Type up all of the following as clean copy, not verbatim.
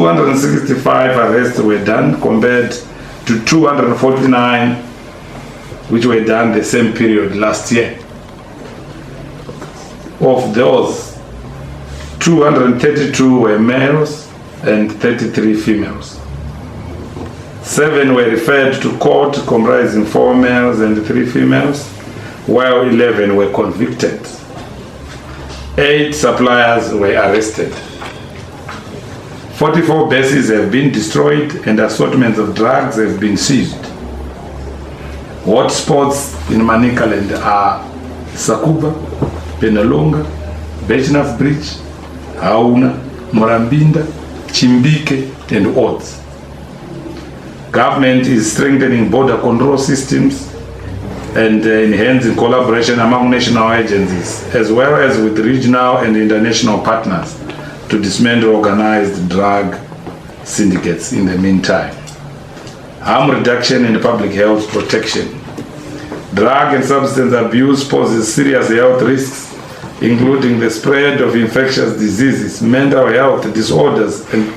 265 arrests were done compared to 249 which were done the same period last year. Of those, 232 were males and 33 females. 7 were referred to court, comprising 4 males and 3 females, while 11 were convicted. 8 suppliers were arrested. 44 bases have been destroyed and assortments of drugs have been seized. Hotspots in Manicaland are Sakuba, Penalonga, Bechnaf Bridge, Hauna, Morambinda, Chimbike, and Odds. Government is strengthening border control systems and enhancing collaboration among national agencies, as well as with regional and international partners, to dismantle organized drug syndicates in the meantime. Harm reduction and public health protection. Drug and substance abuse poses serious health risks, including the spread of infectious diseases, mental health disorders, and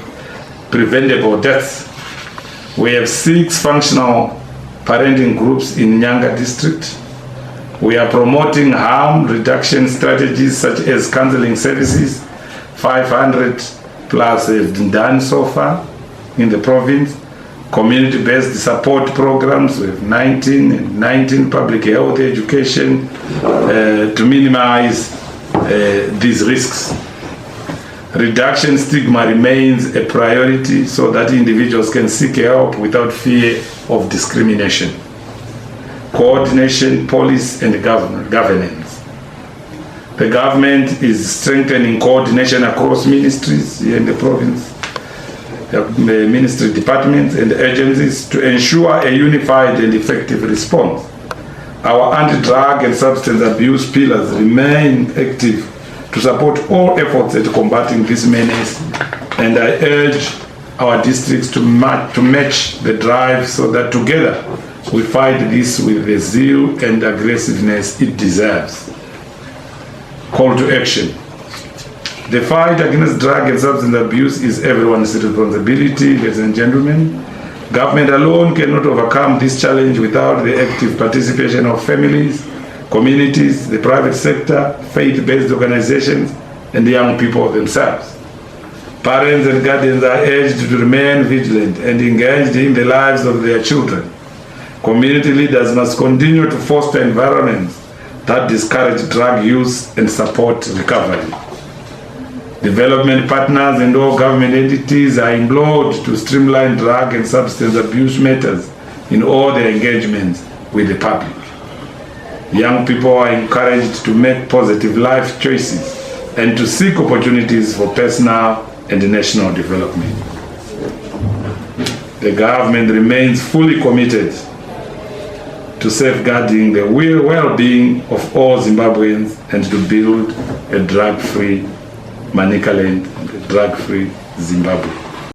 preventable deaths. We have 6 functional parenting groups in Nyanga district. We are promoting harm reduction strategies such as counseling services. 500 plus have been done so far in the province. Community-based support programs, we have 19 public health education to minimize these risks. Reduction stigma remains a priority so that individuals can seek help without fear of discrimination. Coordination, policy, and governance. The government is strengthening coordination across ministries in the province, ministry departments and agencies to ensure a unified and effective response. Our anti-drug and substance abuse pillars remain active to support all efforts at combating this menace, and I urge our districts to match the drive so that together we fight this with the zeal and aggressiveness it deserves. Call to action. The fight against drug and substance abuse is everyone's responsibility, ladies and gentlemen. Government alone cannot overcome this challenge without the active participation of families, communities, the private sector, faith-based organizations, and the young people themselves. Parents and guardians are urged to remain vigilant and engaged in the lives of their children. Community leaders must continue to foster environments that discourage drug use and support recovery. Development partners and all government entities are implored to streamline drug and substance abuse matters in all their engagements with the public. Young people are encouraged to make positive life choices and to seek opportunities for personal and national development. The government remains fully committed to safeguarding the well-being of all Zimbabweans and to build a drug-free Manicaland, a drug-free Zimbabwe.